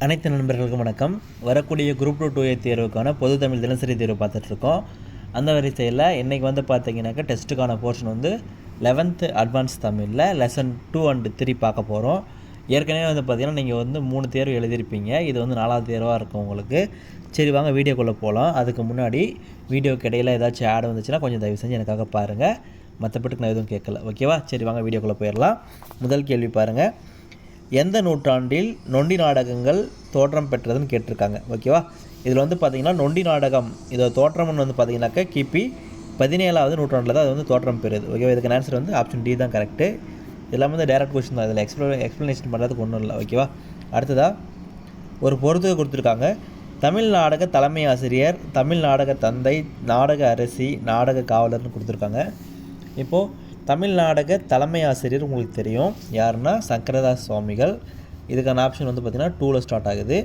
அனைத்து நண்பர்களுக்கும் வணக்கம். வரக்கூடிய குரூப் 2 தேர்வுக்கான பொது தமிழ் தினசரி தேர்வு பார்த்துட்ருக்கோம். அந்த வரிசையில் இன்றைக்கி வந்து பார்த்தீங்கன்னாக்கா டெஸ்ட்டுக்கான போர்ஷன் வந்து 11th அட்வான்ஸ் தமிழில் லெசன் 2 and 3 பார்க்க போகிறோம். ஏற்கனவே வந்து பார்த்திங்கன்னா நீங்கள் வந்து 3 தேர்வு எழுதியிருப்பீங்க. இது வந்து 4வது தேர்வாக இருக்கும் உங்களுக்கு. சரி வாங்க வீடியோக்குள்ளே போகலாம். அதுக்கு முன்னாடி வீடியோக்கு இடையில் ஏதாச்சும் ஆட் வந்துச்சுன்னா கொஞ்சம் தயவு செஞ்சு எனக்காக பாருங்கள். மற்றபடிக்கு நான் எதுவும் கேட்கல, ஓகேவா? சரி வாங்க வீடியோக்குள்ளே போயிடலாம். முதல் கேள்வி பாருங்கள். எந்த நூற்றாண்டில் நொண்டி நாடகங்கள் தோற்றம் பெற்றதுன்னு கேட்டிருக்காங்க, ஓகேவா? இதில் வந்து பார்த்திங்கன்னா நொண்டி நாடகம் இதோட தோற்றம்னு வந்து பார்த்திங்கனாக்கா கிபி 17வது நூற்றாண்டில் தான் அது வந்து தோற்றம் பெறுது, ஓகேவா? இதுக்கு ஆன்சர் வந்து ஆப்ஷன் டி தான் கரெக்டு. இதெல்லாம் வந்து டேரக்ட் கொஸ்டின் தான், இதில் எக்ஸ்ப்ளனேஷன் பண்ணுறதுக்கு ஒன்றும் இல்லை, ஓகேவா? அடுத்ததாக ஒரு பொறுத்துகை கொடுத்துருக்காங்க. தமிழ் நாடக தலைமை ஆசிரியர், தமிழ் நாடக தந்தை, நாடக அரசி, நாடக காவலர்னு கொடுத்துருக்காங்க. இப்போது தமிழ் நாடக தலைமை ஆசிரியர் உங்களுக்கு தெரியும் யாருன்னா சங்கரதாஸ் சுவாமிகள். இதுக்கான ஆப்ஷன் வந்து பார்த்திங்கன்னா 2ல் ஸ்டார்ட் ஆகுது.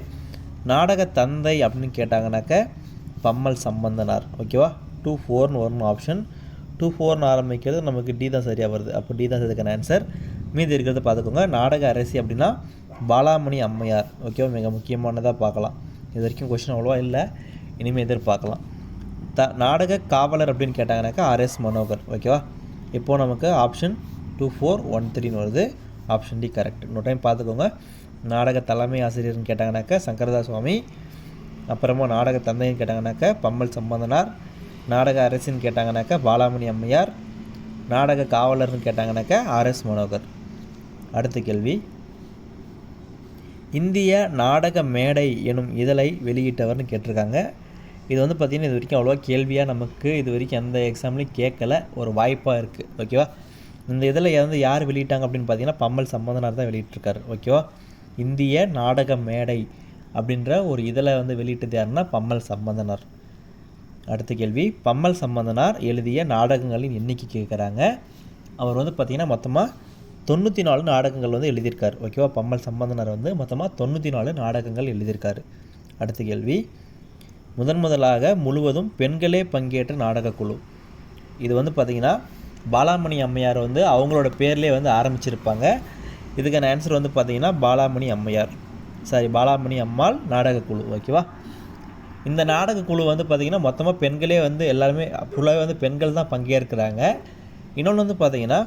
நாடக தந்தை அப்படின்னு கேட்டாங்கனாக்க பம்மல் சம்பந்தனார், ஓகேவா? 2-4ன்னு வரணும் ஆப்ஷன். 2-4ன்னு ஆரம்பிக்கிறது நமக்கு டி தான் சரியாக வருது, அப்போ டி தான் இதுக்கான ஆன்சர். மீதி இருக்கிறத பார்த்துக்கோங்க. நாடக அரசி அப்படின்னா பாலாமணி அம்மையார், ஓகேவா? மிக முக்கியமானதாக பார்க்கலாம். இது வரைக்கும் கொஸ்டின் அவ்வளோவா இல்லை, இனிமேல் எதிர்பார்க்கலாம். நாடக காவலர் அப்படின்னு கேட்டாங்கனாக்கா ஆர்எஸ் மனோகர், ஓகேவா? இப்போது நமக்கு ஆப்ஷன் 2-4-1-3ன்னு வருது. Option D correct. இன்னொரு டைம் பார்த்துக்கோங்க. நாடக தலைமை ஆசிரியர்னு கேட்டாங்கனாக்கா சங்கரதாஸ் சுவாமி, அப்புறமா நாடக தந்தைன்னு கேட்டாங்கனாக்கா பம்மல் சம்பந்தனார், நாடக அரசின்னு கேட்டாங்கனாக்கா பாலாமணி அம்மையார், நாடக காவலர்னு கேட்டாங்கனாக்கா ஆர்எஸ் மனோகர். அடுத்த கேள்வி. இந்திய நாடக மேடை எனும் இதழை வெளியிட்டவர்னு கேட்டிருக்காங்க. இது வந்து பார்த்திங்கன்னா இது வரைக்கும் அவ்வளோவா கேள்வியாக நமக்கு இது வரைக்கும் எந்த எக்ஸாம்லையும் கேட்கல, ஒரு வாய்ப்பாக இருக்குது, ஓகேவா? இந்த இதில் வந்து யார் வெளியிட்டாங்க அப்படின்னு பார்த்தீங்கன்னா பம்மல் சம்பந்தனார் தான் வெளியிட்டிருக்காரு, ஓகேவா? இந்திய நாடக மேடை அப்படின்ற ஒரு இதில் வந்து வெளியிட்டது யாருன்னா பம்மல் சம்பந்தனார். அடுத்த கேள்வி. பம்மல் சம்பந்தனார் எழுதிய நாடகங்களின் எண்ணிக்கை கேட்குறாங்க. அவர் வந்து பார்த்திங்கன்னா மொத்தமாக 94 நாடகங்கள் வந்து எழுதியிருக்கார், ஓகேவா? பம்மல் சம்பந்தனார் வந்து மொத்தமாக 94 நாடகங்கள் எழுதியிருக்காரு. அடுத்த கேள்வி. முதலாக முழுவதும் பெண்களே பங்கேற்ற நாடகக்குழு. இது வந்து பார்த்திங்கன்னா பாலாமணி அம்மையார் வந்து அவங்களோட பேர்லேயே வந்து ஆரம்பிச்சிருப்பாங்க. இதுக்கான ஆன்சர் வந்து பார்த்திங்கன்னா பாலாமணி அம்மாள் நாடகக்குழு, ஓகேவா? இந்த நாடகக்குழு வந்து பார்த்திங்கன்னா மொத்தமாக பெண்களே வந்து எல்லாருமே ஃபுல்லாகவே வந்து பெண்கள் தான் பங்கேற்கிறாங்க. இன்னொன்று வந்து பார்த்திங்கன்னா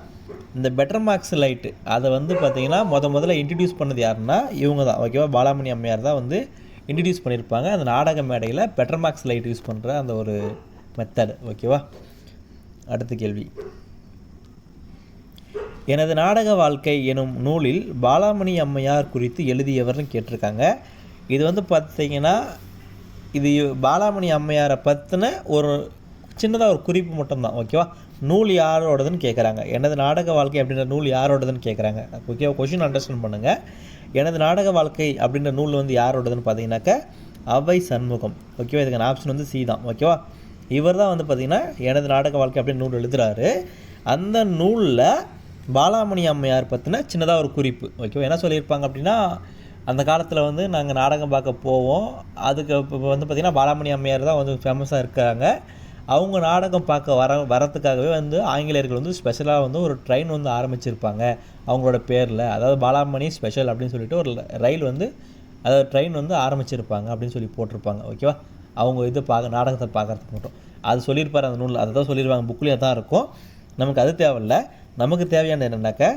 இந்த பெட்டர் மார்க்ஸ் லைட்டு அதை வந்து பார்த்திங்கன்னா முதல்ல இன்ட்ரடியூஸ் பண்ணது யாருன்னா இவங்க தான், ஓகேவா? பாலாமணி அம்மையார் தான் வந்து இன்ட்ரடியூஸ் பண்ணியிருப்பாங்க அந்த நாடக மேடையில் பெட்டர் மார்க்ஸ் லைட் யூஸ் பண்ணுற அந்த ஒரு மெத்தட், ஓகேவா? அடுத்த கேள்வி. எனது நாடக வாழ்க்கை எனும் நூலில் பாலாமணி அம்மையார் குறித்து எழுதியவர்னு கேட்டிருக்காங்க. இது வந்து பார்த்திங்கன்னா இது பாலாமணி அம்மையாரை பற்றின ஒரு சின்னதாக ஒரு குறிப்பு மட்டும்தான், ஓகேவா? நூல் யாரோடதுன்னு கேட்குறாங்க. எனது நாடக வாழ்க்கை அப்படின்ற நூல் யாரோடதுன்னு கேட்குறாங்க, ஓகேவா? கொஷின் அண்டர்ஸ்டாண்ட் பண்ணுங்கள். எனது நாடக வாழ்க்கை அப்படின்ற நூல் வந்து யாரோடதுன்னு பார்த்தீங்கன்னாக்கா அவை சண்முகம், ஓகேவா? இதுக்கான ஆப்ஷன் வந்து சி தான், ஓகேவா? இவர் தான் வந்து பார்த்திங்கன்னா எனது நாடக வாழ்க்கை அப்படின்னு நூல் எழுதுகிறாரு. அந்த நூலில் பாலாமணி அம்மையார் பற்றின சின்னதாக ஒரு குறிப்பு, ஓகேவா? என்ன சொல்லியிருப்பாங்க அப்படின்னா அந்த காலத்தில் வந்து நாங்கள் நாடகம் பார்க்க போவோம், அதுக்கு இப்போ வந்து பார்த்திங்கன்னா பாலாமணி அம்மையார் தான் வந்து ஃபேமஸாக இருக்காங்க. அவங்க நாடகம் பார்க்க வரத்துக்காகவே வந்து ஆங்கிலேயர்கள் வந்து ஸ்பெஷலாக வந்து ஒரு ட்ரெயின் வந்து ஆரம்பிச்சிருப்பாங்க அவங்களோட பேரில். அதாவது பாலாமணி ஸ்பெஷல் அப்படின்னு சொல்லிட்டு ஒரு ரயில் வந்து அதாவது ட்ரெயின் வந்து ஆரம்பிச்சிருப்பாங்க அப்படின்னு சொல்லி போட்டிருப்பாங்க, ஓகேவா? அவங்க இது நாடகத்தை பார்க்குறதுக்கு மட்டும் அது சொல்லியிருப்பார் அந்த நூலில், அதை தான் சொல்லியிருப்பாங்க, புக்லேயே தான் இருக்கும். நமக்கு அது தேவையில்லை. நமக்கு தேவையானது என்னென்னாக்கா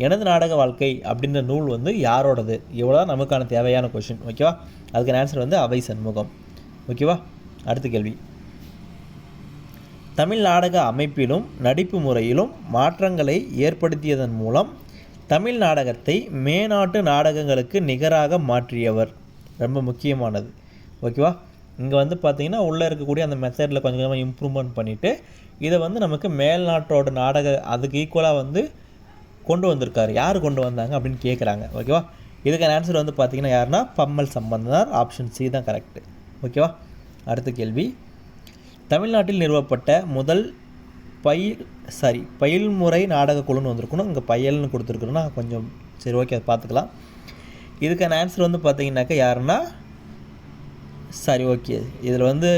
எனது நாடக வாழ்க்கை அப்படின்ற நூல் வந்து யாரோடது, இவ்வளோ தான் நமக்கான தேவையான கொஷின், ஓகேவா? அதுக்கான ஆன்சர் வந்து அவை சண்முகம், ஓகேவா? அடுத்த கேள்வி. தமிழ் நாடக அமைப்பிலும் நடிப்பு முறையிலும் மாற்றங்களை ஏற்படுத்தியதன் மூலம் தமிழ் நாடகத்தை மேநாட்டு நாடகங்களுக்கு நிகராக மாற்றியவர். ரொம்ப முக்கியமானது, ஓகேவா? இங்கே வந்து பார்த்திங்கன்னா உள்ளே இருக்கக்கூடிய அந்த மெத்தடில் கொஞ்சம் கொஞ்சமாக இம்ப்ரூவ்மெண்ட் பண்ணிவிட்டு இதை வந்து நமக்கு மேல்நாட்டோட நாடக அதுக்கு ஈக்குவலாக வந்து கொண்டு வந்திருக்காரு. யார் கொண்டு வந்தாங்க அப்படின்னு கேட்குறாங்க, ஓகேவா? இதுக்கான ஆன்சர் வந்து பார்த்திங்கன்னா யாருன்னா பம்மல் சம்பந்தனார். ஆப்ஷன் சி தான் கரெக்டு, ஓகேவா? அடுத்த கேள்வி. தமிழ்நாட்டில் நிறுவப்பட்ட முதல் பயில்முறை நாடக குழுன்னு வந்திருக்கணும், இங்கே பையல்னு கொடுத்துருக்குறோன்னா கொஞ்சம் சரி, ஓகே, அதை பார்த்துக்கலாம். இதுக்கான ஆன்சர் வந்து பார்த்திங்கனாக்கா யாருன்னா ஓகே, இதில் வந்து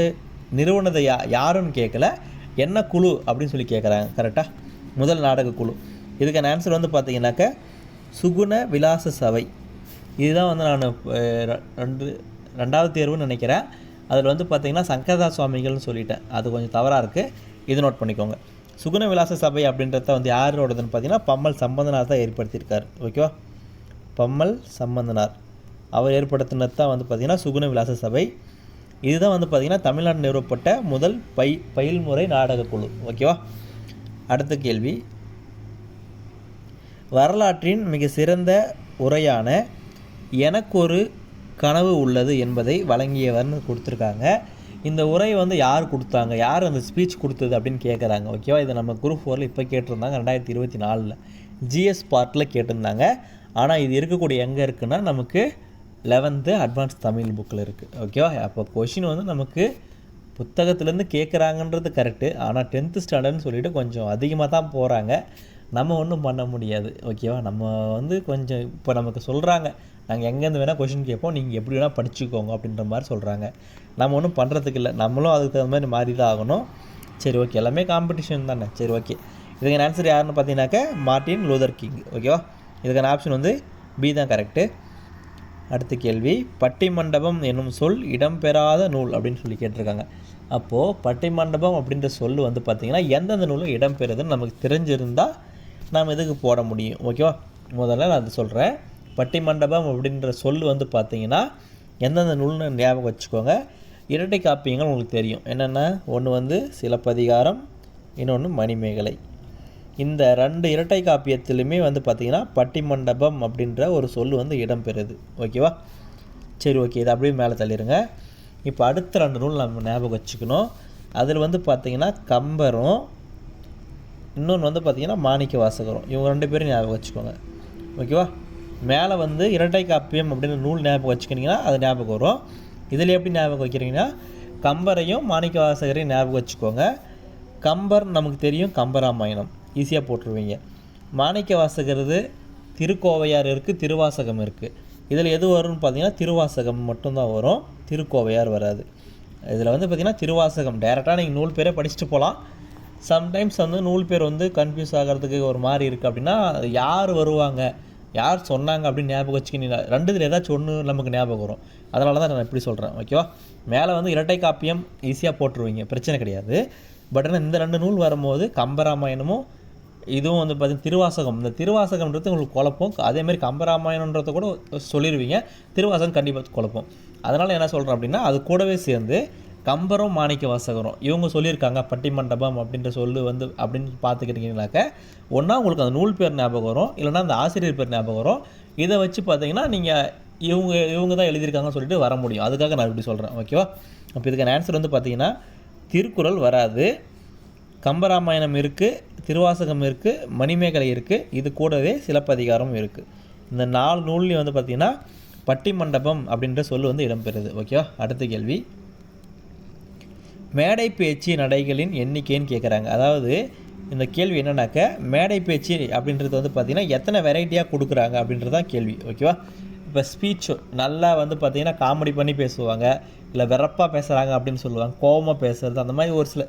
நிறுவனதை யாருன்னு கேட்கல, என்ன குழு அப்படின்னு சொல்லி கேட்குறாங்க, கரெக்டாக? முதல் நாடக குழு. இதுக்கான ஆன்சர் வந்து பார்த்திங்கனாக்கா சுகுண விலாச சபை, இதுதான் வந்து நான் ரெண்டாவது தேர்வுன்னு நினைக்கிறேன். அதில் வந்து பார்த்திங்கன்னா சங்கரதாஸ் சுவாமிகள்னு சொல்லிட்டேன், அது கொஞ்சம் தவறாக இருக்குது, இது நோட் பண்ணிக்கோங்க. சுகுண விலாச சபை அப்படின்றத வந்து யாரோடதுன்னு பார்த்தீங்கன்னா பம்மல் சம்பந்தனார் தான் ஏற்படுத்தியிருக்கார். ஓகேவா, பம்மல் சம்பந்தனார் அவர் ஏற்படுத்தினது தான் வந்து பார்த்திங்கன்னா சுகுண விலாச சபை. இதுதான் வந்து பார்த்திங்கன்னா தமிழ்நாடு நிறுவப்பட்ட முதல் பயில்முறை நாடக குழு. ஓகேவா. அடுத்த கேள்வி, வரலாற்றின் மிக சிறந்த உரையான எனக்கு ஒரு கனவு உள்ளது என்பதை வழங்கியவர்னு கொடுத்துருக்காங்க. இந்த உரை வந்து யார் கொடுத்தாங்க, யார் அந்த ஸ்பீச் கொடுத்தது அப்படின்னு கேட்குறாங்க. ஓகேவா, இதை நம்ம குரூப் 4 இப்போ கேட்டிருந்தாங்க, 2024 ஜிஎஸ் பார்ட்டில் கேட்டிருந்தாங்க. ஆனால் இது இருக்கக்கூடிய எங்கே இருக்குன்னா நமக்கு 11th அட்வான்ஸ் தமிழ் புக்கில் இருக்குது. ஓகேவா, அப்போ கொஷின் வந்து நமக்கு புத்தகத்துலேருந்து கேட்குறாங்கன்றது கரெக்டு, ஆனால் 10th ஸ்டாண்டர்ட்னு சொல்லிவிட்டு கொஞ்சம் அதிகமாக தான் போகிறாங்க, நம்ம ஒன்றும் பண்ண முடியாது. ஓகேவா, நம்ம வந்து கொஞ்சம் இப்போ நமக்கு சொல்கிறாங்க நாங்கள் எங்கேருந்து வேணால் கொஷின் கேட்போம், நீங்கள் எப்படி வேணால் படிச்சுக்கோங்க அப்படின்ற மாதிரி சொல்கிறாங்க. நம்ம ஒன்றும் பண்ணுறதுக்கு இல்லை, நம்மளும் அதுக்கு தகுந்த மாதிரி மாறி தான் ஆகணும். சரி ஓகே, எல்லாமே காம்படிஷன் தானே. சரி ஓகே, இதுக்கான ஆன்சர் யாருன்னு பார்த்தீங்கன்னாக்கா மார்ட்டின் லூதர் கிங். ஓகேவா, இதுக்கான ஆப்ஷன் வந்து பி தான் கரெக்டு. அடுத்த கேள்வி, பட்டிமண்டபம் என்னும் சொல் இடம்பெறாத நூல் அப்படின்னு சொல்லி கேட்டிருக்காங்க. அப்போது பட்டிமண்டபம் அப்படின்ற சொல் வந்து பார்த்திங்கன்னா எந்தெந்த நூலும் இடம்பெறுதுன்னு நமக்கு தெரிஞ்சிருந்தால் நாம் இதுக்கு போட முடியும். ஓகேவா, முதல்ல நான் அது சொல்கிறேன். பட்டிமண்டபம் அப்படின்ற சொல் வந்து பார்த்திங்கன்னா எந்தெந்த நூல்னு ஞாபகம் வச்சுக்கோங்க. இரட்டை காப்பியங்கள் உங்களுக்கு தெரியும் என்னென்ன, ஒன்று வந்து சிலப்பதிகாரம், இன்னொன்று மணிமேகலை. இந்த 2 இரட்டை காப்பியத்திலுமே வந்து பார்த்திங்கன்னா பட்டிமண்டபம் அப்படின்ற ஒரு சொல் வந்து இடம்பெறுது. ஓகேவா, சரி ஓகே, இதை அப்படியே மேலே தள்ளிடுங்க. இப்போ அடுத்த 2 நூல் நம்ம ஞாபகம் வச்சுக்கணும். அதில் வந்து பார்த்திங்கன்னா கம்பரும், இன்னொன்று வந்து பார்த்திங்கன்னா மாணிக்க வாசகரும், இவங்க 2 பேரும் ஞாபகம் வச்சுக்கோங்க. ஓகேவா, மேலே வந்து இரட்டை காப்பியம் அப்படின்னு நூல் ஞாபகம் வச்சுக்கிட்டிங்கன்னா அது ஞாபகம் வரும். இதில் எப்படி ஞாபகம் வைக்கிறீங்கன்னா கம்பரையும் மாணிக்க வாசகரையும் ஞாபகம் வச்சுக்கோங்க. கம்பர் நமக்கு தெரியும், கம்பராமாயணம் ஈஸியாக போட்டுருவீங்க. மாணிக்க வாசகரது திருக்கோவையார் இருக்குது, திருவாசகம் இருக்குது. இதில் எது வரும்னு பார்த்தீங்கன்னா திருவாசகம் மட்டும்தான் வரும், திருக்கோவையார் வராது. இதில் வந்து பார்த்திங்கன்னா திருவாசகம் டேரெக்டாக நீங்கள் நூல் பேரே படிச்சுட்டு போகலாம். சம்டைம்ஸ் வந்து நூல் பேர் வந்து கன்ஃபியூஸ் ஆகிறதுக்கு ஒரு மாதிரி இருக்குது அப்படின்னா யார் வருவாங்க, யார் சொன்னாங்க அப்படின்னு ஞாபகம் வச்சுக்கினீங்க. 2 ஏதாச்சும் ஒன்று நமக்கு ஞாபகம் வரும். அதனால தான் நான் இப்படி சொல்கிறேன். ஓகேவா, மேலே வந்து இரட்டை காப்பியம் ஈஸியாக போட்டுருவீங்க, பிரச்சனை கிடையாது. பட் ஆனால் இந்த 2 நூல் வரும்போது கம்பராமாயணமும் இதுவும் வந்து பார்த்திங்கன்னா திருவாசகம், இந்த திருவாசகம்ன்றது உங்களுக்கு குழப்பம். அதேமாதிரி கம்பராமாயணன்றதை கூட சொல்லிடுவீங்க, திருவாசகம் கண்டிப்பாக குழப்பம். அதனால் என்ன சொல்கிறேன் அப்படின்னா அது கூடவே சேர்ந்து கம்பரும் மாணிக்க வாசகரும் இவங்க சொல்லியிருக்காங்க பட்டிமண்டபம் அப்படின்ற சொல்லு வந்து அப்படின்னு பார்த்துக்கிட்டிங்கனாக்க ஒன்றா உங்களுக்கு அந்த நூல் பேர் ஞாபகம் வரும், இல்லைனா அந்த ஆசிரியர் பேர் ஞாபகம் வரும். இதை வச்சு பார்த்தீங்கன்னா நீங்கள் இவங்க தான் எழுதியிருக்காங்கன்னு சொல்லிட்டு வர முடியும். அதுக்காக நான் இப்படி சொல்கிறேன். ஓகேவா, அப்போ இதுக்கான ஆன்சர் வந்து பார்த்திங்கன்னா திருக்குறள் வராது, கம்பராமாயணம் இருக்குது, திருவாசகம் இருக்குது, மணிமேகலை இருக்குது, இது கூடவே சிலப்பதிகாரம் இருக்குது. இந்த 4 நூல்லையும் வந்து பார்த்திங்கன்னா பட்டிமண்டபம் அப்படின்ற சொல் வந்து இடம்பெறுது. ஓகேவா, அடுத்த கேள்வி, மேடை பேச்சு நடைகளின் எண்ணிக்கைன்னு கேட்குறாங்க. அதாவது இந்த கேள்வி என்னன்னாக்க மேடை பேச்சு அப்படின்றது வந்து பார்த்திங்கன்னா எத்தனை வெரைட்டியாக கொடுக்குறாங்க அப்படின்றது தான் கேள்வி. ஓகேவா, இப்போ ஸ்பீச் நல்லா வந்து பார்த்திங்கன்னா காமெடி பண்ணி பேசுவாங்க, இல்லை வெறப்பாக பேசுகிறாங்க அப்படின்னு சொல்லுவாங்க, கோபமாக பேசுகிறது, அந்த மாதிரி ஒரு சில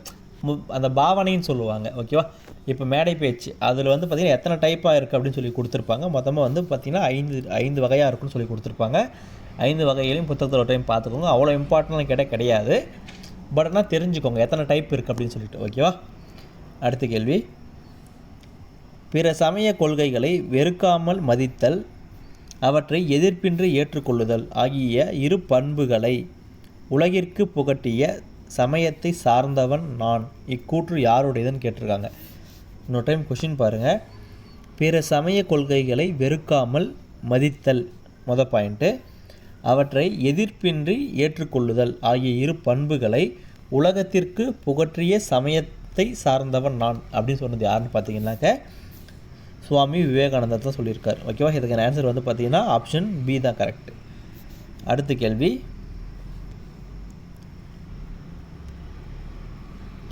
அந்த பாவனைன்னு சொல்லுவாங்க. ஓகேவா, இப்போ மேடை பேச்சு அதில் வந்து பார்த்திங்கன்னா எத்தனை டைப்பாக இருக்குது அப்படின்னு சொல்லி கொடுத்துருப்பாங்க. மொத்தமாக வந்து பார்த்திங்கன்னா 5 வகையாக இருக்குன்னு சொல்லி கொடுத்துருப்பாங்க. 5 வகையிலையும் புத்தகத்தில் ஒரு டைம் பார்த்துக்கோங்க. அவ்வளோ இம்பார்ட்டன்ட்லாம் கிடையாது, பட் ஆனால் தெரிஞ்சுக்கோங்க எத்தனை டைப் இருக்குது அப்படின்னு சொல்லிட்டு. ஓகேவா, அடுத்த கேள்வி, பிற சமய கொள்கைகளை வெறுக்காமல் மதித்தல், அவற்றை எதிர்ப்பின்றி ஏற்றுக்கொள்ளுதல் ஆகிய 2 பண்புகளை உலகிற்கு புகட்டிய சமயத்தை சார்ந்தவன் நான், இக்கூற்று யாருடையதுன்னு கேட்டிருக்காங்க. இன்னொரு டைம் கொஷின் பாருங்கள். பிற சமய கொள்கைகளை வெறுக்காமல் மதித்தல் மொதல் பாயிண்ட்டு, அவற்றை எதிர்ப்பின்றி ஏற்றுக்கொள்ளுதல் ஆகிய 2 பண்புகளை உலகத்திற்கு புகற்றிய சமயத்தை சார்ந்தவன் நான் அப்படின்னு சொன்னது யாருன்னு பார்த்தீங்கன்னாக்க சுவாமி விவேகானந்தர் தான் சொல்லியிருக்கார். ஓகேவா, இதுக்கான ஆன்சர் வந்து பார்த்தீங்கன்னா ஆப்ஷன் பி தான் கரெக்ட். அடுத்த கேள்வி,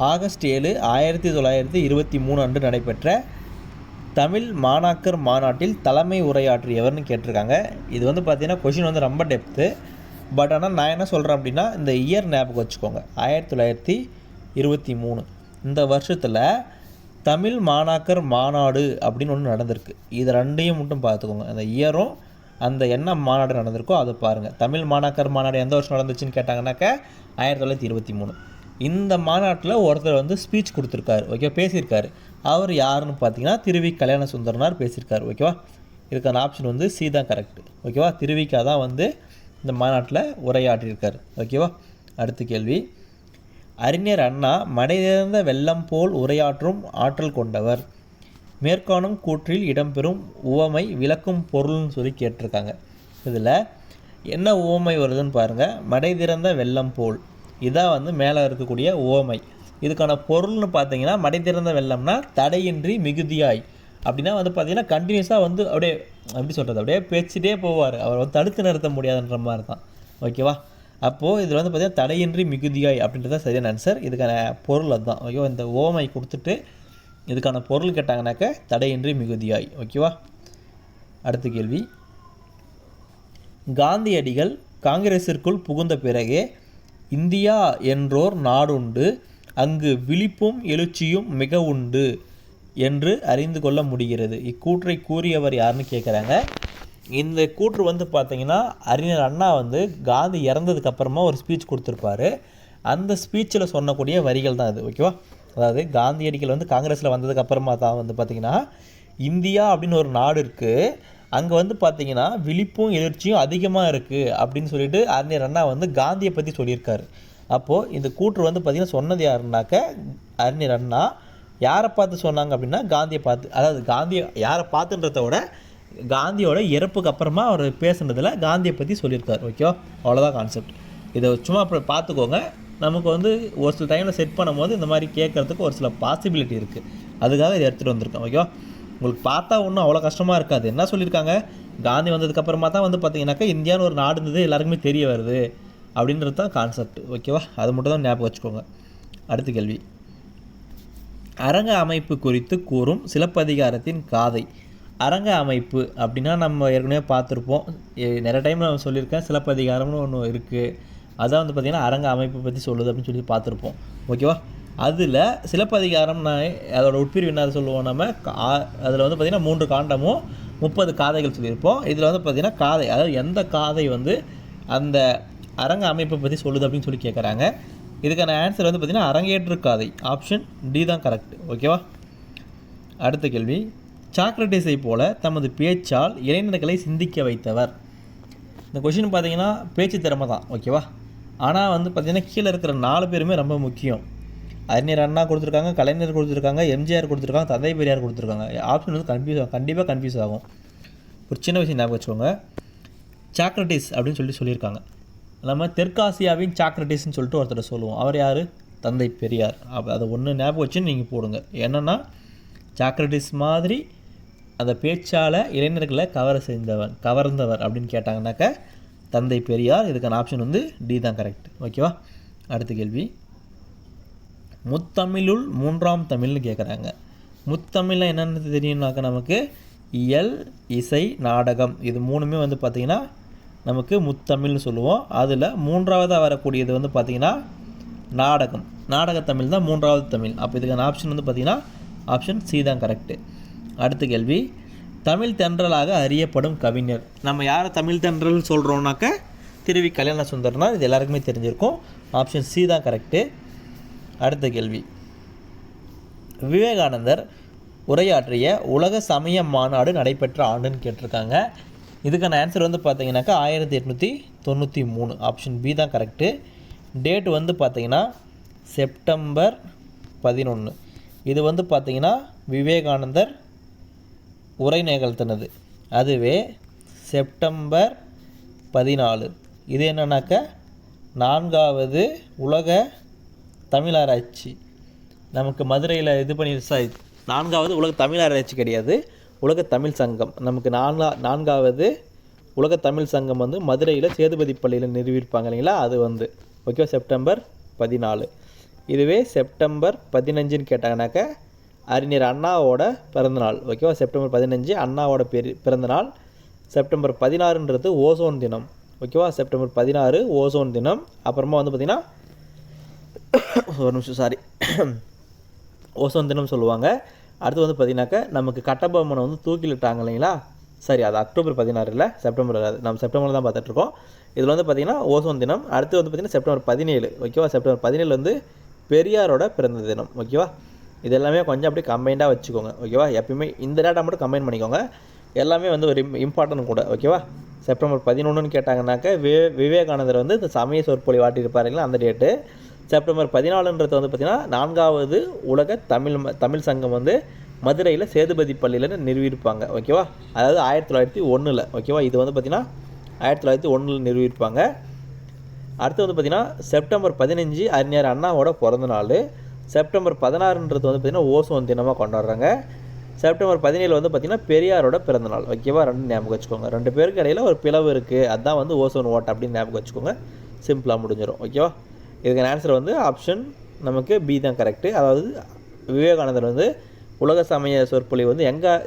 ஆகஸ்ட் 7, 1923 அன்று நடைபெற்ற தமிழ் மாணாக்கர் மாநாட்டில் தலைமை உரையாற்றியவர்னு கேட்டிருக்காங்க. இது வந்து பார்த்திங்கன்னா கொஷின் வந்து ரொம்ப டெப்த்து, பட் ஆனால் நான் என்ன சொல்கிறேன் அப்படின்னா இந்த இயர் ஞாபகம் வச்சுக்கோங்க. 1923 இந்த வருஷத்தில் தமிழ் மாணாக்கர் மாநாடு அப்படின்னு ஒன்று நடந்திருக்கு. இது 2ஐயும் மட்டும் பார்த்துக்கோங்க, அந்த இயரும் அந்த என்ன மாநாடு நடந்திருக்கோ அதை பாருங்கள். தமிழ் மாணாக்கர் மாநாடு எந்த வருஷம் நடந்துச்சுன்னு கேட்டாங்கன்னாக்கா 1923. இந்த மாநாட்டில் ஒருத்தர் வந்து ஸ்பீச் கொடுத்துருக்காரு, ஓகேவா, பேசியிருக்காரு. அவர் யாருன்னு பார்த்தீங்கன்னா திருவி கல்யாண சுந்தரனார் பேசியிருக்காரு, ஓகேவா. இதுக்கான ஆப்ஷன் வந்து சி தான் கரெக்ட், ஓகேவா. திருவிக்கா தான் வந்து இந்த மாநாட்டில் உரையாற்றியிருக்கார், ஓகேவா. அடுத்த கேள்வி, அறிஞர் அண்ணா மடைதிறந்த வெள்ளம் போல் உரையாற்றும் ஆற்றல் கொண்டவர். மேற்காணும் கூற்றில் இடம்பெறும் உவமை விளக்கும் பொருள்னு சொல்லி கேட்டிருக்காங்க. இதில் என்ன உவமை வருதுன்னு பாருங்கள். மடை திறந்த வெள்ளம் போல், இதான் வந்து மேலே இருக்கக்கூடிய உவமை. இதுக்கான பொருள்னு பார்த்தீங்கன்னா மடை திறந்த வெள்ளம்னா தடையின்றி மிகுதியாய், அப்படின்னா வந்து பார்த்தீங்கன்னா கண்டினியூஸாக வந்து அப்படியே எப்படி சொல்கிறது, அப்படியே பேச்சுட்டே போவார், அவர் வந்து தடுத்து நிறுத்த முடியாதுன்ற மாதிரி தான், ஓகேவா. அப்போது இதில் வந்து பார்த்தீங்கன்னா தடையின்றி மிகுதியாய் அப்படின்றத சரியான ஆன்சர். இதுக்கான பொருள் அதுதான், ஓகேவா. இந்த ஓமை கொடுத்துட்டு இதுக்கான பொருள் கேட்டாங்கனாக்க தடையின்றி மிகுதியாய், ஓகேவா. அடுத்த கேள்வி, காந்தியடிகள் காங்கிரஸிற்குள் புகுந்த பிறகே இந்தியா என்றோர் நாடுண்டு, அங்கு விழிப்பும் எழுச்சியும் மிக உண்டு என்று அறிந்து கொள்ள முடிகிறது. இக்கூற்றை கூறியவர் யாருன்னு கேட்குறாங்க. இந்த கூற்று வந்து பார்த்திங்கன்னா அறிஞர் அண்ணா வந்து காந்தி இறந்ததுக்கு அப்புறமா ஒரு ஸ்பீச் கொடுத்துருப்பாரு. அந்த ஸ்பீச்சில் சொன்னக்கூடிய வரிகள் தான் இது, ஓகேவா. அதாவது காந்தியடிகள் வந்து காங்கிரஸில் வந்ததுக்கு அப்புறமா தான் வந்து பார்த்திங்கன்னா இந்தியா அப்படின்னு ஒரு நாடு இருக்குது, அங்கே வந்து பார்த்திங்கன்னா விழிப்பும் எழுச்சியும் அதிகமாக இருக்குது அப்படின்னு சொல்லிட்டு அறிஞர் அண்ணா வந்து காந்தியை பற்றி சொல்லியிருக்காரு. அப்போது இந்த கூற்று வந்து பார்த்திங்கன்னா சொன்னது யாருன்னாக்க அறிஞர் அண்ணா. யாரை பார்த்து சொன்னாங்க அப்படின்னா காந்தியை பார்த்து, அதாவது காந்தியை யாரை பார்த்துன்றத விட காந்தியோட இறப்புக்கு அப்புறமா அவர் பேசுனதில் காந்தியை பற்றி சொல்லியிருக்காரு, ஓகேவா. அவ்வளோதான் கான்செப்ட். இதை சும்மா அப்புறம் பார்த்துக்கோங்க. நமக்கு வந்து ஒரு சில டைமில் செட் பண்ணும்போது இந்த மாதிரி கேட்குறதுக்கு ஒரு சில பாசிபிலிட்டி இருக்குது, அதுக்காக இதை எடுத்துகிட்டு வந்திருக்கேன், ஓகேவா. உங்களுக்கு பார்த்தா ஒன்றும் அவ்வளோ கஷ்டமாக இருக்காது. என்ன சொல்லியிருக்காங்க, காந்தி வந்ததுக்கப்புறமா தான் வந்து பார்த்தீங்கன்னாக்கா இந்தியான்னு ஒரு நாடு இருந்தது எல்லாருக்குமே தெரிய வருது அப்படின்றது தான் கான்செப்ட், ஓகேவா. அது மட்டும் தான் ஞாபகம் வச்சுக்கோங்க. அடுத்த கேள்வி, அரங்க அமைப்பு குறித்து கூறும் சிலப்பதிகாரத்தின் காதை. அரங்க அமைப்பு அப்படின்னா நம்ம ஏற்கனவே பார்த்துருப்போம், நிறைய டைம் நான் சொல்லியிருக்கேன். சிலப்பதிகாரம்னு ஒன்று இருக்குது, அதான் வந்து பார்த்திங்கன்னா அரங்க அமைப்பை பற்றி சொல்லுது அப்படின்னு சொல்லி பார்த்துருப்போம், ஓகேவா. அதில் சிலப்பதிகாரம்னா அதோட உட்பிரிவு என்ன சொல்லுவோம் நம்ம, அதில் வந்து பார்த்திங்கன்னா 3 காண்டமும் 30 காதைகள் சொல்லியிருப்போம். இதில் வந்து பார்த்திங்கன்னா காதை, அதாவது எந்த காதை வந்து அந்த அரங்க அமைப்பை பற்றி சொல்லுது அப்படின்னு சொல்லி கேட்குறாங்க. இதுக்கான ஆன்சர் வந்து பார்த்திங்கன்னா அரங்கேற்று காதை, ஆப்ஷன் டி தான் கரெக்ட், ஓகேவா. அடுத்த கேள்வி, சாக்ரட்டிஸை போல தமது பேச்சால் இளைஞர்களை சிந்திக்க வைத்தவர். இந்த கொஷின் பார்த்திங்கன்னா பேச்சு திறமை தான், ஓகேவா. ஆனால் வந்து பார்த்திங்கன்னா கீழே இருக்கிற 4 பேருமே ரொம்ப முக்கியம். அறிஞர் அண்ணா கொடுத்துருக்காங்க, கலைஞர் கொடுத்துருக்காங்க, எம்ஜிஆர் கொடுத்துருக்காங்க, தந்தை பெரியார் கொடுத்துருக்காங்க. ஆப்ஷன் வந்து கண்டிப்பாக கன்ஃபியூஸ் ஆகும். ஒரு சின்ன விஷயம் ஞாபகம் வச்சுக்கோங்க, சாக்ரட்டிஸ் அப்படின்னு சொல்லியிருக்காங்க. நம்ம தெற்காசியாவின் சாக்ரட்டிஸ்ன்னு சொல்லிட்டு ஒருத்தர் சொல்லுவோம், அவர் யார், தந்தை பெரியார். அதை ஒன்று ஞாபகம் வச்சு நீங்கள் போடுங்க. என்னென்னா சாக்ரட்டிஸ் மாதிரி அந்த பேச்சால் இளைஞர்களை கவர்ந்தவர் அப்படின்னு கேட்டாங்கன்னாக்கா தந்தை பெரியார். இதுக்கான ஆப்ஷன் வந்து டி தான் கரெக்ட், ஓகேவா. அடுத்த கேள்வி, முத்தமிழுள் 3ஆம் தமிழ்னு கேட்குறாங்க. முத்தமிழில் என்னென்னு தெரியும்னாக்கா நமக்கு இயல், இசை, நாடகம், இது 3மே வந்து பார்த்திங்கன்னா நமக்கு முத்தமிழ்னு சொல்லுவோம். அதில் 3ஆவதாக வரக்கூடியது வந்து பார்த்திங்கன்னா நாடகம். நாடகத்தமிழ் தான் 3ஆவது தமிழ். அப்போ இதுக்கான ஆப்ஷன் வந்து பார்த்திங்கன்னா ஆப்ஷன் சி தான் கரெக்டு. அடுத்த கேள்வி, தமிழ் தென்றலாக அறியப்படும் கவிஞர். நம்ம யாரை தமிழ் தென்றல் சொல்கிறோம்னாக்க திருவி கல்யாண சுந்தரனார். இது எல்லாருக்குமே தெரிஞ்சிருக்கும், ஆப்ஷன் சி தான் கரெக்டு. அடுத்த கேள்வி, விவேகானந்தர் உரையாற்றிய உலக சமய மாநாடு நடைபெற்ற ஆண்டுன்னு கேட்டிருக்காங்க. இதுக்கான ஆன்சர் வந்து பார்த்தீங்கன்னாக்கா 1893, ஆப்ஷன் பி தான் கரெக்டு. டேட் வந்து பார்த்திங்கன்னா செப்டம்பர் 11. இது வந்து பார்த்திங்கன்னா விவேகானந்தர் உரை நிகழ்த்தினது. அதுவே செப்டம்பர் 14 இது என்னன்னாக்க 4வது உலக தமிழாராய்ச்சி. நமக்கு மதுரையில் இது பண்ணி 4வது உலக தமிழாராய்ச்சி கிடையாது, உலக தமிழ் சங்கம். நமக்கு 4வது உலக தமிழ் சங்கம் வந்து மதுரையில் சேதுபதி பள்ளியில் நிறுவியிருப்பாங்க இல்லைங்களா, அது வந்து ஓகே செப்டம்பர் 14. இதுவே செப்டம்பர் 15ன்னு கேட்டாங்கனாக்கா அறிஞர் அண்ணாவோட பிறந்தநாள், ஓகேவா. செப்டம்பர் 15 அண்ணாவோட பிறந்தநாள். செப்டம்பர் 16ன்றது ஓசோன் தினம், ஓகேவா. செப்டம்பர் 16 ஓசோன் தினம். அப்புறமா வந்து பார்த்திங்கன்னா ஒரு நிமிஷம் ஓசோன் தினம் சொல்லுவாங்க. அடுத்து வந்து பார்த்திங்கனாக்கா நமக்கு கட்டபொம்மனை வந்து தூக்கிலிட்டாங்க இல்லைங்களா, சரி அது அக்டோபர் 16 இல்லை, செப்டம்பர் வராது, நம்ம செப்டம்பரில் தான் பார்த்துட்ருக்கோம். இதில் வந்து பார்த்திங்கன்னா ஓசோன் தினம். அடுத்து வந்து பார்த்திங்கன்னா செப்டம்பர் 17, ஓகேவா. செப்டம்பர் 17 வந்து பெரியாரோட பிறந்த தினம், ஓகேவா. இது எல்லாமே கொஞ்சம் அப்படி கம்பைண்டாக வச்சுக்கோங்க, ஓகேவா. எப்பயுமே இந்த டேட்டா மட்டும் கம்பைன் பண்ணிக்கோங்க, எல்லாமே வந்து ஒரு இம்பார்ட்டன்ட் கூட, ஓகேவா. செப்டம்பர் 11ன்னு கேட்டாங்கன்னாக்க விவேகானந்தர் வந்து இந்த சமய சொற்பொழிவு ஆட்டியிருப்பாருங்களா, அந்த டேட்டு. செப்டம்பர் 14ன்றது வந்து பார்த்திங்கன்னா 4வது உலக தமிழ் சங்கம் வந்து மதுரையில் சேதுபதி பள்ளியில் நிறுவியிருப்பாங்க, ஓகேவா. அதாவது 1901, ஓகேவா. இது வந்து பார்த்திங்கன்னா 1901 நிறுவியிருப்பாங்க. அடுத்து வந்து பார்த்திங்கன்னா செப்டம்பர் 15 அறிஞர் அண்ணாவோட பிறந்த நாள். செப்டம்பர் 16ன்றது வந்து பார்த்திங்கன்னா ஓசோன் தினமாக கொண்டாடுறாங்க. செப்டம்பர் 17 வந்து பார்த்திங்கன்னா பெரியாரோட பிறந்தநாள், ஓகேவா. ரெண்டு ஞாபகம் வச்சுக்கோங்க. ரெண்டு பேருக்கு இடையில் ஒரு பிளவு இருக்குது, அதுதான் வந்து ஓசோன் ஓட்டை அப்படின்னு ஞாபகம் வச்சுக்கோங்க. சிம்பிளாக முடிஞ்சிடும், ஓகேவா. இதுக்கான ஆன்சர் வந்து ஆப்ஷன் நமக்கு பி தான் கரெக்டு. அதாவது விவேகானந்தர் வந்து உலக சமய சொற்பொழிவு வந்து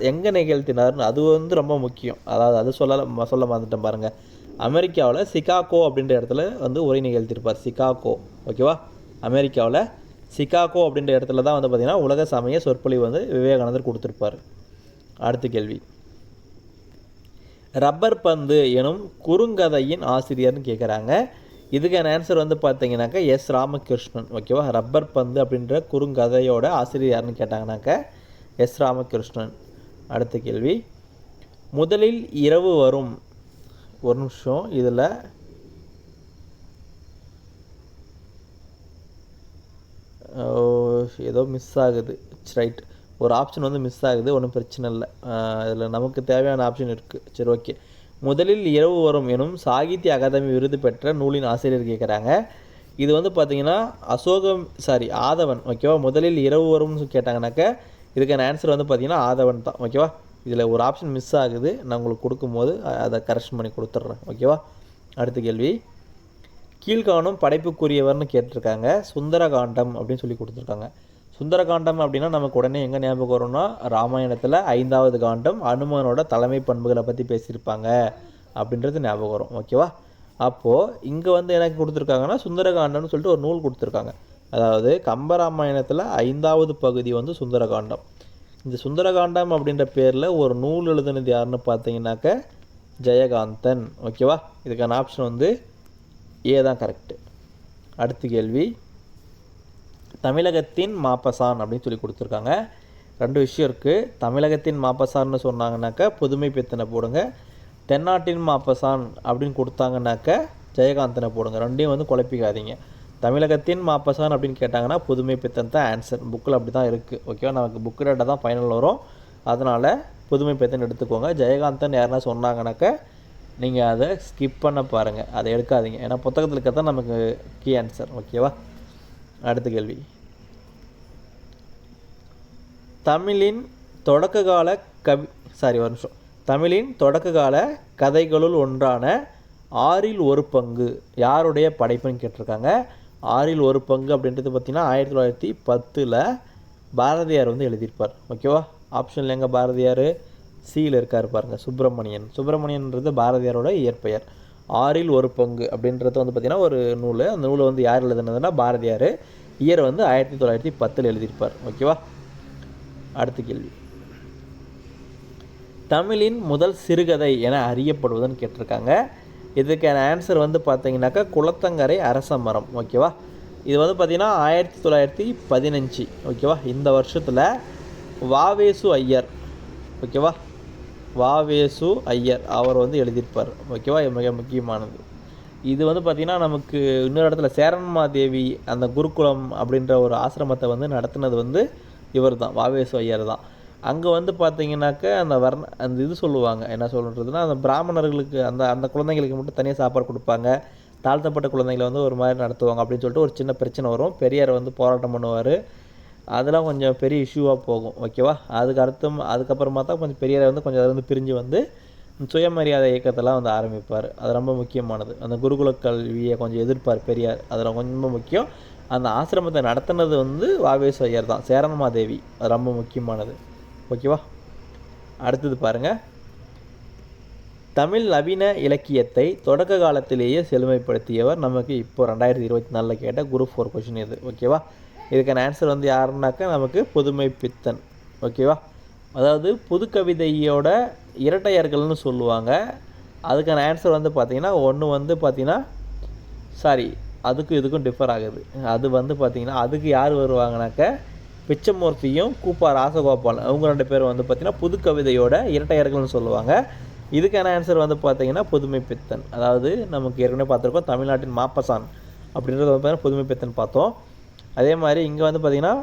எங்கே நிகழ்த்தினார்னு அது வந்து ரொம்ப முக்கியம். அதாவது அது சொல்ல மறந்துட்டேன் பாருங்கள். அமெரிக்காவில் சிகாகோ அப்படின்ற இடத்துல வந்து உரை நிகழ்த்தியிருப்பார். சிகாகோ, ஓகேவா. அமெரிக்காவில் சிகாகோ அப்படின்ற இடத்துல தான் வந்து பார்த்திங்கன்னா உலக சமய சொற்பொழிவு வந்து விவேகானந்தர் கொடுத்துருப்பார். அடுத்த கேள்வி, ரப்பர் பந்து எனும் குறுங்கதையின் ஆசிரியர்னு கேட்குறாங்க. இதுக்கான ஆன்சர் வந்து பார்த்தீங்கன்னாக்கா எஸ் ராமகிருஷ்ணன், ஓகேவா. ரப்பர் பந்து அப்படின்ற குறுங்கதையோட ஆசிரியர் யாருன்னு கேட்டாங்கன்னாக்கா எஸ் ராமகிருஷ்ணன். அடுத்த கேள்வி, முதலில் இரவு வரும், ஒரு நிமிஷம், இதில் ஏதோ மிஸ் ஆகுது, ரைட், ஒரு ஆப்ஷன் வந்து மிஸ் ஆகுது, ஒன்றும் பிரச்சனை இல்லை. இதில் நமக்கு தேவையான ஆப்ஷன் இருக்குது, சரி ஓகே. முதலில் இரவு வரும் எனும் சாகித்ய அகாதமி விருது பெற்ற நூலின் ஆசிரியர் கேட்குறாங்க. இது வந்து பார்த்திங்கன்னா ஆதவன், ஓகேவா. முதலில் இரவு வரும்னு கேட்டாங்கனாக்கா இதுக்கான ஆன்சர் வந்து பார்த்திங்கன்னா ஆதவன் தான், ஓகேவா. இதில் ஒரு ஆப்ஷன் மிஸ் ஆகுது, நான் உங்களுக்கு கொடுக்கும்போது அதை கரெக்ஷன் பண்ணி கொடுத்துட்றேன், ஓகேவா. அடுத்த கேள்வி, கீழ்காணும் படைப்புக்குரியவர்னு கேட்டிருக்காங்க. சுந்தரகாண்டம் அப்படின்னு சொல்லி கொடுத்துருக்காங்க. சுந்தரகாண்டம் அப்படின்னா நமக்கு உடனே எங்கே ஞாபகம் வரும்னா ராமாயணத்தில் 5வது காண்டம் அனுமனோட தலைமை பண்புகளை பற்றி பேசியிருப்பாங்க அப்படின்றது ஞாபகம் வரும், ஓகேவா. அப்போது இங்கே வந்து எனக்கு கொடுத்துருக்காங்கன்னா சுந்தரகாண்டம்னு சொல்லிட்டு ஒரு நூல் கொடுத்துருக்காங்க. அதாவது கம்பராமாயணத்தில் 5வது பகுதி வந்து சுந்தரகாண்டம். இந்த சுந்தரகாண்டம் அப்படின்ற பேரில் ஒரு நூல் எழுதுனது யாருன்னு பார்த்தீங்கன்னாக்க ஜெயகாந்தன், ஓகேவா. இதுக்கான ஆப்ஷன் வந்து ஏ தான் கரெக்டு. அடுத்த கேள்வி, தமிழகத்தின் மாப்பசான் அப்படின்னு சொல்லி கொடுத்துருக்காங்க. ரெண்டு விஷயம் இருக்குது. தமிழகத்தின் மாப்பசான்னு சொன்னாங்கன்னாக்கா புதுமை பித்தனை போடுங்க, தென்னாட்டின் மாப்பசான் அப்படின்னு கொடுத்தாங்கன்னாக்கா ஜெயகாந்தனை போடுங்க. ரெண்டையும் வந்து குழப்பிக்காதீங்க. தமிழகத்தின் மாப்பசான் அப்படின்னு கேட்டாங்கன்னா புதுமை பித்தன் தான் ஆன்சர். புக்கில் அப்படி தான் இருக்குது, ஓகேவா. நமக்கு புக்கு டேட்டா தான் ஃபைனல் வரும், அதனால் புதுமை பித்தன் எடுத்துக்கோங்க. ஜெயகாந்தன் யாருன்னா சொன்னாங்கன்னாக்கா நீங்கள் அதை ஸ்கிப் பண்ண பாருங்கள், அதை எடுக்காதீங்க. ஏன்னா புத்தகத்தில் இருக்க தான் நமக்கு கீ ஆன்சர், ஓகேவா. அடுத்த கேள்வி, தமிழின் தொடக்ககால தமிழின் தொடக்ககால கதைகளுள் ஒன்றான 6ல் ஒரு பங்கு யாருடைய படைப்புன்னு கேட்டிருக்காங்க. 6ல் ஒரு பங்கு அப்படின்றது பார்த்திங்கன்னா 1910 பாரதியார் வந்து எழுதியிருப்பார், ஓகேவா. ஆப்ஷனில் எங்கே பாரதியார் சியில் இருக்கார் பாருங்கள், சுப்பிரமணியன்றது பாரதியாரோட இயற்பெயர். 6ல் ஒரு பங்கு அப்படின்றது வந்து பார்த்திங்கன்னா ஒரு நூல். அந்த நூலை வந்து யார் எழுதுனதுன்னா பாரதியார். இயர் வந்து 1910 எழுதியிருப்பார், ஓகேவா. அடுத்த கேள்வி, தமிழின் முதல் சிறுகதை என அறியப்படுவதுன்னு கேட்டிருக்காங்க. இதுக்கான ஆன்சர் வந்து பார்த்தீங்கன்னாக்கா குளத்தங்கரை அரச மரம், ஓகேவா. இது வந்து பார்த்திங்கன்னா 1915, ஓகேவா. இந்த வருஷத்தில் வாவேசு ஐயர், ஓகேவா, வாவேசு ஐயர் அவர் வந்து எழுதியிருப்பார், ஓகேவா. மிக முக்கியமானது. இது வந்து பார்த்திங்கன்னா நமக்கு இன்னொரு இடத்துல சேரன்மாதேவி அந்த குருகுலம் அப்படின்ற ஒரு ஆசிரமத்தை வந்து நடத்துனது வந்து இவர் தான், வாவேசு ஐயர் தான். அங்கே வந்து பார்த்திங்கனாக்கா அந்த இது சொல்லுவாங்க, என்ன சொல்கிறதுனா அந்த பிராமணர்களுக்கு அந்த குழந்தைங்களுக்கு மட்டும் தனியாக சாப்பாடு கொடுப்பாங்க, தாழ்த்தப்பட்ட குழந்தைங்களை வந்து ஒரு மாதிரி நடத்துவாங்க அப்படின்னு சொல்லிட்டு ஒரு சின்ன பிரச்சனை வரும். பெரியார் வந்து போராட்டம் பண்ணுவார், அதெல்லாம் கொஞ்சம் பெரிய இஷ்யூவாக போகும், ஓகேவா. அதுக்கப்புறமா தான் கொஞ்சம் பெரியார் வந்து கொஞ்சம் அதில் வந்து பிரிஞ்சு வந்து சுயமரியாதை இயக்கத்தெல்லாம் வந்து ஆரம்பிப்பார். அது ரொம்ப முக்கியமானது. அந்த குருகுல கல்வியை கொஞ்சம் எதிர்ப்பார் பெரியார், அதில் ரொம்ப முக்கியம். அந்த ஆசிரமத்தை நடத்தினது வந்து வாவேசு ஐயர் தான், சேரன்மாதேவி, அது ரொம்ப முக்கியமானது, ஓகேவா. அடுத்தது பாருங்கள், தமிழ் நவீன இலக்கியத்தை தொடக்க காலத்திலேயே செழுமைப்படுத்தியவர் நமக்கு இப்போ 2024 கேட்ட குரூப் 4 கொஷின் இது, ஓகேவா. இதுக்கான ஆன்சர் வந்து யாருன்னாக்கா நமக்கு புதுமை பித்தன், ஓகேவா. அதாவது புது கவிதையோட இரட்டையர்கள்னு சொல்லுவாங்க. அதுக்கான ஆன்சர் வந்து பார்த்திங்கன்னா ஒன்று வந்து பார்த்திங்கன்னா சாரி அதுக்கும் இதுக்கும் டிஃபர் ஆகுது. அது வந்து பார்த்திங்கன்னா அதுக்கு யார் வருவாங்கனாக்க பிச்சமூர்த்தியும் கூப்பா ராசகோபால் அவங்க 2 பேரும் வந்து பார்த்திங்கன்னா புது கவிதையோட இரட்டையர்கள்னு சொல்லுவாங்க. இதுக்கான ஆன்சர் வந்து பார்த்திங்கன்னா புதுமை பித்தன். அதாவது நமக்கு ஏற்கனவே பார்த்துருக்கோம் தமிழ்நாட்டின் மாப்பசான் அப்படின்றது வந்து பார்த்திங்கன்னா புதுமை பித்தன் பார்த்தோம். அதே மாதிரி இங்கே வந்து பார்த்திங்கன்னா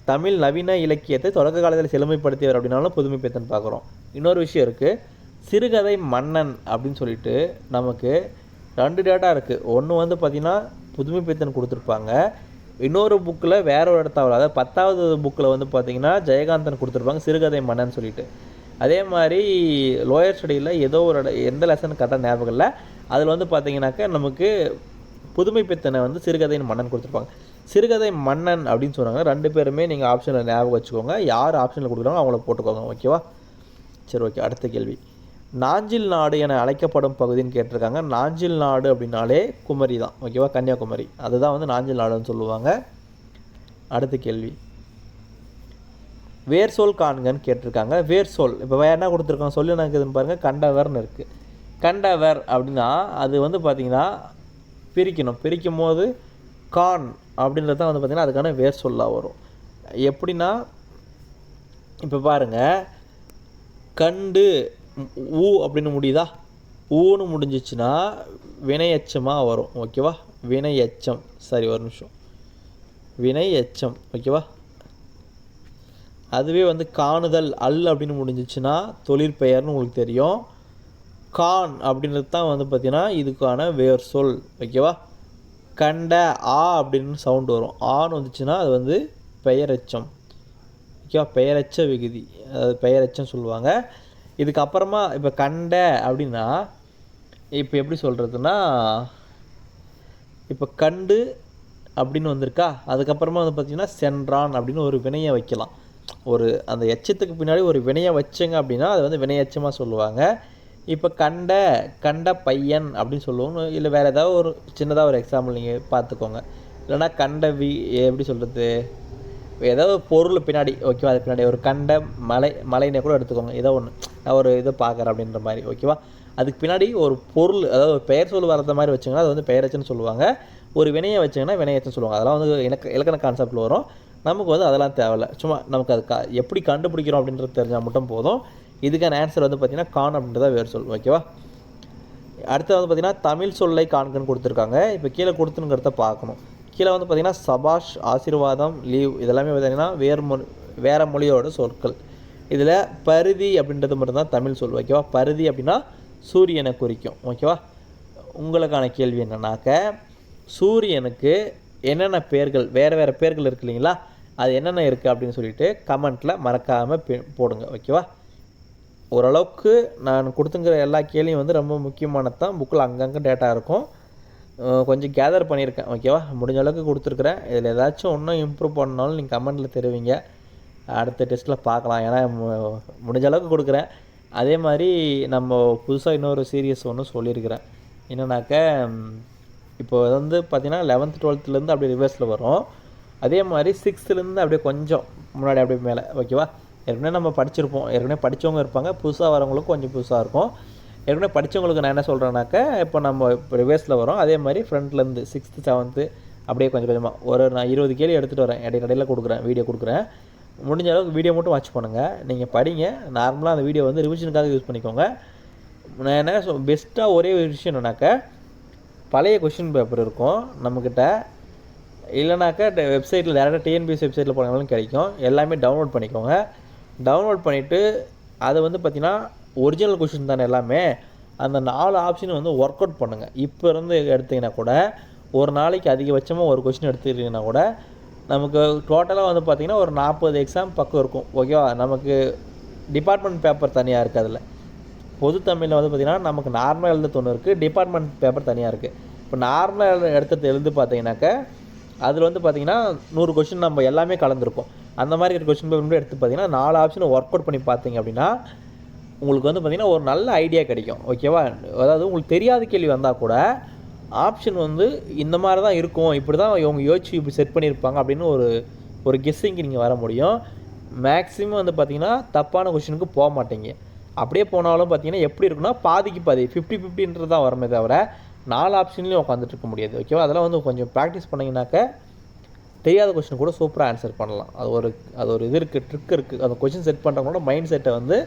தமிழ் நவீன இலக்கியத்தை தொடக்க காலத்தில் செழுமைப்படுத்தியவர் அப்படின்னாலும் புதுமை பித்தன் பார்க்குறோம். இன்னொரு விஷயம் இருக்குது, சிறுகதை மன்னன் அப்படின்னு சொல்லிட்டு நமக்கு 2 டேட்டா இருக்குது. ஒன்று வந்து பார்த்திங்கன்னா புதுமை பித்தன் கொடுத்துருப்பாங்க, இன்னொரு புக்கில் வேற ஒரு இடத்தாவில், அதாவது 10வது புக்கில் வந்து பார்த்திங்கன்னா ஜெயகாந்தன் கொடுத்துருப்பாங்க சிறுகதை மன்னன் சொல்லிட்டு. அதே மாதிரி லோயர் ஸ்டடியில் ஏதோ ஒரு எந்த லெசன் கரெக்டாக ஞாபகம் இல்லை, அதில் வந்து பார்த்திங்கனாக்கா நமக்கு புதுமை பித்தனை வந்து சிறுகதையின் மன்னன் கொடுத்துருப்பாங்க. சிறுகதை மன்னன் அப்படின்னு சொன்னாங்க. 2 பேருமே நீங்கள் ஆப்ஷனில் ஞாபகம் வச்சுக்கோங்க. யார் ஆப்ஷனில் கொடுக்குறாங்க அவங்கள போட்டுக்கோங்க. ஓகேவா? சரி, ஓகே. அடுத்த கேள்வி, நாஞ்சில் நாடு என அழைக்கப்படும் பகுதின்னு கேட்டிருக்காங்க. நாஞ்சில் நாடு அப்படின்னாலே குமரி தான். ஓகேவா? கன்னியாகுமரி, அதுதான் வந்து நாஞ்சில் நாடுன்னு சொல்லுவாங்க. அடுத்த கேள்வி, வேர்சொல் காண்கன்னு கேட்டிருக்காங்க. வேர்சொல் இப்போ வேறு என்ன கொடுத்துருக்காங்க சொல்லி எனக்கு இதுன்னு பாருங்கள், கண்டவர்னு இருக்குது. கண்டவர் அப்படின்னா அது வந்து பார்த்திங்கன்னா பிரிக்கும் போது கான் அப்படின்றது தான் வந்து பார்த்திங்கன்னா அதுக்கான வேர் சொல்லாக வரும். எப்படின்னா இப்போ பாருங்கள், கண்டு ஊ அப்படின்னு முடியுதா, ஊன்னு முடிஞ்சிச்சுன்னா வினையச்சமாக வரும். ஓகேவா? வினையச்சம். சரி, ஒரு நிமிஷம், வினையச்சம். ஓகேவா? அதுவே வந்து காணுதல் அல் அப்படின்னு முடிஞ்சிச்சுன்னா தொழிற்பெயர்னு உங்களுக்கு தெரியும். கான் அப்படின்றது தான் வந்து பார்த்திங்கன்னா இதுக்கான வேர் சொல். ஓகேவா? கண்ட ஆ அப்படின்னு சவுண்டு வரும். ஆன்னு வந்துச்சுன்னா அது வந்து பெயரெச்சம். ஓகேவா? பெயரெச்ச விகுதி, அது பெயரெச்சம் சொல்லுவாங்க. இதுக்கப்புறமா இப்போ கண்ட அப்படின்னா இப்போ எப்படி சொல்கிறதுனா, இப்போ கண்டு அப்படின்னு வந்திருக்கா, அதுக்கப்புறமா வந்து பார்த்திங்கன்னா சென்றான் அப்படின்னு ஒரு வினையை வைக்கலாம். ஒரு அந்த எச்சத்துக்கு பின்னாடி ஒரு வினையை வச்சுங்க அப்படின்னா அது வந்து வினையச்சமாக சொல்லுவாங்க. இப்போ கண்ட பையன் அப்படின்னு சொல்லுவோம். இல்லை வேறு ஏதாவது ஒரு சின்னதாக ஒரு எக்ஸாம்பிள் நீங்கள் பார்த்துக்கோங்க. இல்லைனா எப்படி சொல்கிறது, ஏதாவது ஒரு பொருள் பின்னாடி, ஓகேவா, அது பின்னாடி ஒரு மலைனே கூட எடுத்துக்கோங்க. ஏதோ ஒன்று நான் ஒரு இதை பார்க்குறேன் அப்படின்ற மாதிரி. ஓகேவா? அதுக்கு பின்னாடி ஒரு பொருள், அதாவது ஒரு பெயர் சொல் வரத மாதிரி வச்சிங்கன்னா அது வந்து பெயரச்சன்னு சொல்லுவாங்க. ஒரு வினையை வச்சிங்கன்னா வினையச்சன்னு சொல்லுவாங்க. அதெல்லாம் வந்து இலக்கண கான்செப்டில் வரும். நமக்கு வந்து அதெல்லாம் தேவையில்லை. சும்மா நமக்கு அது எப்படி கண்டுபிடிக்கிறோம் அப்படின்றது தெரிஞ்சால் மட்டும் போதும். இதுக்கான ஆன்சர் வந்து பார்த்திங்கன்னா கான் அப்படின்றத வேறு சொல். ஓகேவா? அடுத்து வந்து பார்த்திங்கன்னா தமிழ் சொல்லை காண்கன்னு கொடுத்துருக்காங்க. இப்போ கீழே கொடுத்துங்கிறத பார்க்கணும். கீழே வந்து பார்த்திங்கன்னா சபாஷ், ஆசீர்வாதம், லீவ் இதெல்லாமே பார்த்திங்கன்னா வேறு மொழியோட சொற்கள். இதில் பருதி அப்படின்றது மட்டும்தான் தமிழ் சொல். ஓகேவா? பருதி அப்படின்னா சூரியனை குறிக்கும். ஓகேவா? உங்களுக்கான கேள்வி என்னன்னாக்க, சூரியனுக்கு என்னென்ன பேர்கள், வேறு பேர்கள் இருக்குது இல்லைங்களா, அது என்னென்ன இருக்குது அப்படின்னு சொல்லிட்டு கமெண்ட்டில் மறக்காமல் போடுங்க. ஓகேவா? ஓரளவுக்கு நான் கொடுத்துங்கிற எல்லா கேள்வியும் வந்து ரொம்ப முக்கியமானது தான். புக்கில் அங்கங்கே டேட்டா இருக்கும், கொஞ்சம் கேதர் பண்ணியிருக்கேன். ஓகேவா? முடிஞ்ச அளவுக்கு கொடுத்துருக்குறேன். இதில் ஏதாச்சும் ஒன்றும் இம்ப்ரூவ் பண்ணாலும் நீங்கள் கமெண்ட்டில் தெரிவிங்க, அடுத்த டெஸ்ட்டில் பார்க்கலாம். ஏன்னா முடிஞ்ச அளவுக்கு கொடுக்குறேன். அதே மாதிரி நம்ம புதுசாக இன்னொரு சீரியஸ் ஒன்று சொல்லியிருக்கிறேன். என்னன்னாக்க, இப்போ வந்து பார்த்திங்கன்னா 11th 12th அப்படியே ரிவர்ஸில் வரும். அதே மாதிரி 6th அப்படியே கொஞ்சம் முன்னாடி அப்படியே மேலே. ஓகேவா? ஏற்கனவே நம்ம படிச்சிருப்போம், ஏற்கனவே படித்தவங்க இருப்பாங்க, புதுசாக வரவங்களுக்கும் கொஞ்சம் புதுசாக இருக்கும். ஏற்கனவே படித்தவங்களுக்கு நான் என்ன சொல்கிறேன்னாக்கா, இப்போ நம்ம ரிவர்ஸில் வரும். அதே மாதிரி ஃப்ரண்ட்லேருந்து 6th 7th அப்படியே கொஞ்சம் கொஞ்சமாக நான் 20 கேள்வி எடுத்துகிட்டு வரேன், இடையில கொடுக்குறேன், வீடியோ கொடுக்குறேன். முடிஞ்ச அளவுக்கு வீடியோ மட்டும் வாட்ச் பண்ணுங்கள். நீங்கள் படிங்க. நார்மலாக அந்த வீடியோ வந்து ரிவிஷனுக்காக யூஸ் பண்ணிக்கோங்க. நான் என்ன பெஸ்ட்டாக ஒரே ஒரு விஷயம் என்னன்னாக்கா, பழைய கொஷின் பேப்பர் இருக்கும் நம்மக்கிட்ட, இல்லைனாக்கா வெப்சைட்டில் டேரெக்டாக டிஎன்பிஎஸ்சி வெப்சைட்டில் போனாலும் கிடைக்கும். எல்லாமே டவுன்லோட் பண்ணிக்கோங்க. டவுன்லோட் பண்ணிவிட்டு அதை வந்து பார்த்திங்கன்னா ஒரிஜினல் கொஷின் தானே எல்லாமே, அந்த 4 ஆப்ஷனும் வந்து ஒர்க் அவுட் பண்ணுங்கள். இப்போ இருந்து எடுத்திங்கன்னா கூட ஒரு நாளைக்கு அதிகபட்சமாக ஒரு கொஷின் எடுத்துக்கிட்டிங்கன்னா கூட நமக்கு டோட்டலாக வந்து பார்த்திங்கன்னா ஒரு 40 எக்ஸாம் பக்கம் இருக்கும். ஓகேவா? நமக்கு டிபார்ட்மெண்ட் பேப்பர் தனியாக இருக்குது. அதில் பொது தமிழில் வந்து பார்த்திங்கன்னா நமக்கு நார்மலாக எழுத ஒன்று இருக்குது, டிபார்ட்மெண்ட் பேப்பர் தனியாக இருக்குது. இப்போ நார்மலாக எழுந்து பார்த்தீங்கன்னாக்கா அதில் வந்து பார்த்திங்கன்னா 100 கொஷின் நம்ம எல்லாமே கலந்துருக்கும். அந்த மாதிரி ஒரு கொஷின் பேப்பர் எடுத்து பார்த்திங்கன்னா 4 ஆப்ஷனும் ஒர்க் அவுட் பண்ணி பார்த்தீங்க அப்படின்னா உங்களுக்கு வந்து பார்த்திங்கன்னா ஒரு நல்ல ஐடியா கிடைக்கும். ஓகேவா? அதாவது உங்களுக்கு தெரியாத கேள்வி வந்தால் கூட ஆப்ஷன் வந்து இந்த மாதிரி தான் இருக்கும், இப்படி தான் இவங்க யோசிச்சு இப்படி செட் பண்ணியிருப்பாங்க அப்படின்னு ஒரு கெஸ்ஸிங்க்கு நீங்கள் வர முடியும். மேக்ஸிமம் வந்து பார்த்திங்கன்னா தப்பான கொஷினுக்கு போக மாட்டீங்க. அப்படியே போனாலும் பார்த்தீங்கன்னா எப்படி இருக்குன்னா பாதிக்கு பாதி 50-50 தான் வருமே தவிர 4 ஆப்ஷன்லேயும் உட்காந்துட்டு இருக்க முடியாது. ஓகேவா? அதெல்லாம் வந்து கொஞ்சம் ப்ராக்டிஸ் பண்ணிங்கனாக்க தெரியாத கொஷின் கூட சூப்பராக ஆன்சர் பண்ணலாம். அது ஒரு இது இருக்குது, ட்ரிக் இருக்குது. அந்த கொஷின் செட் பண்ணுறவங்களோட மைண்ட் செட்டை வந்து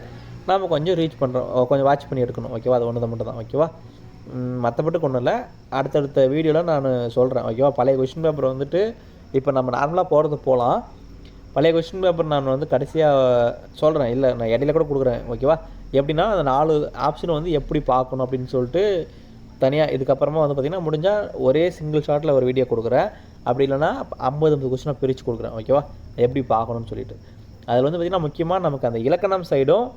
நாம் கொஞ்சம் ரீச் பண்ணுறோம், கொஞ்சம் வாட்ச் பண்ணி எடுக்கணும். ஓகேவா? அது ஒன்று தான் மட்டும் தான். ஓகேவா? மற்றபட்டுக்கு ஒன்றும் இல்லை. அடுத்தடுத்த வீடியோவில் நான் சொல்கிறேன். ஓகேவா? பழைய கொஷின் பேப்பர் வந்துட்டு இப்போ நம்ம நார்மலாக போகிறது போகலாம். பழைய கொஷின் பேப்பர் நான் வந்து கடைசியாக சொல்கிறேன். இல்லை, நான் இடையில கூட கொடுக்குறேன். ஓகேவா? எப்படின்னா அந்த 4 ஆப்ஷனை வந்து எப்படி பார்க்கணும் அப்படின்னு சொல்லிட்டு தனியாக இதுக்கப்புறமா வந்து பார்த்திங்கன்னா முடிஞ்சால் ஒரே சிங்கிள் ஷாட்டில் ஒரு வீடியோ கொடுக்குறேன். அப்படி இல்லைனா 50 கொஷினாக பிரித்து கொடுக்குறேன். ஓகேவா? எப்படி பார்க்கணும்னு சொல்லிட்டு அதில் வந்து பார்த்திங்கன்னா முக்கியமாக நமக்கு அந்த இலக்கணம் சைடும்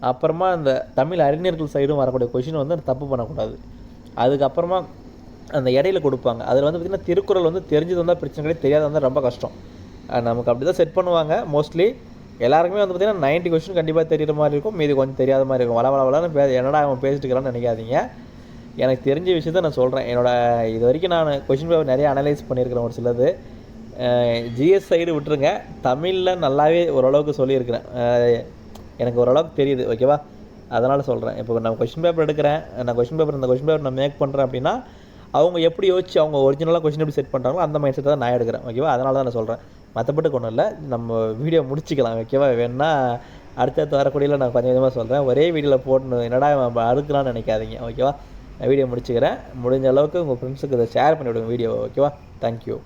அப்புறமா அந்த தமிழ் அறிஞர்கள் சைடும் வரக்கூடிய கொஷின் வந்து தப்பு பண்ணக்கூடாது. அதுக்கப்புறமா அந்த இடையில கொடுப்பாங்க. அதில் வந்து பார்த்திங்கன்னா திருக்குறள் வந்து தெரிஞ்சது வந்தால் பிரச்சனை கிடையாது, தெரியாத வந்தால் ரொம்ப கஷ்டம். நமக்கு அப்படி தான் செட் பண்ணுவாங்க. மோஸ்ட்லி எல்லாருக்குமே வந்து பார்த்திங்கன்னா 90 கொஷின் கண்டிப்பாக தெரிகிற மாதிரி இருக்கும், மீதி கொஞ்சம் தெரியாத மாதிரி இருக்கும். வளன்னு என்னடா அவன் பேசிட்டு இருக்கிறான்னு நினைக்காதீங்க. எனக்கு தெரிஞ்ச விஷயத்த நான் சொல்கிறேன். இது வரைக்கும் நான் கொஷின் பேப்பர் நிறைய அனலைஸ் பண்ணியிருக்கிறேன். ஒரு சிலது ஜிஎஸ் சைடு விட்டுருங்க, தமிழில் நல்லாவே ஓரளவுக்கு சொல்லியிருக்கிறேன். எனக்கு ஓரளவுக்கு தெரியுது. ஓகேவா? அதனால் சொல்கிறேன். இப்போ நான் கொஷின் பேப்பர் எடுக்கிறேன், இந்த கொஷின் பேப்பர் நான் மேக் பண்ணுறேன் அப்படின்னா அவங்க எப்படி யோசிச்சு அவங்க ஒரிஜினலாக கொஷின் எப்படி செட் பண்ணுறாங்களோ அந்த மைண்ட் செட்டை தான் நான் எடுக்கிறேன். ஓகேவா? அதனால தான் நான் சொல்கிறேன். மற்றபட்டுக்கு ஒன்றும் இல்லை. நம்ம வீடியோ முடிச்சிக்கலாம். ஓகேவா? வேணுன்னா அடுத்தடுத்து வரக்கூடியல நான் கொஞ்சம் கொஞ்சமாக சொல்கிறேன். ஒரே வீடியோவில் போட்டு என்னடா அறுக்கலான்னு நினைக்காதீங்க. ஓகேவா? நான் வீடியோ முடிச்சுக்கிறேன். முடிஞ்ச அளவுக்கு உங்கள் ஃப்ரெண்ட்ஸுக்கு இதை ஷேர் பண்ணிவிடுங்க வீடியோவை. ஓகேவா? தேங்க்யூ.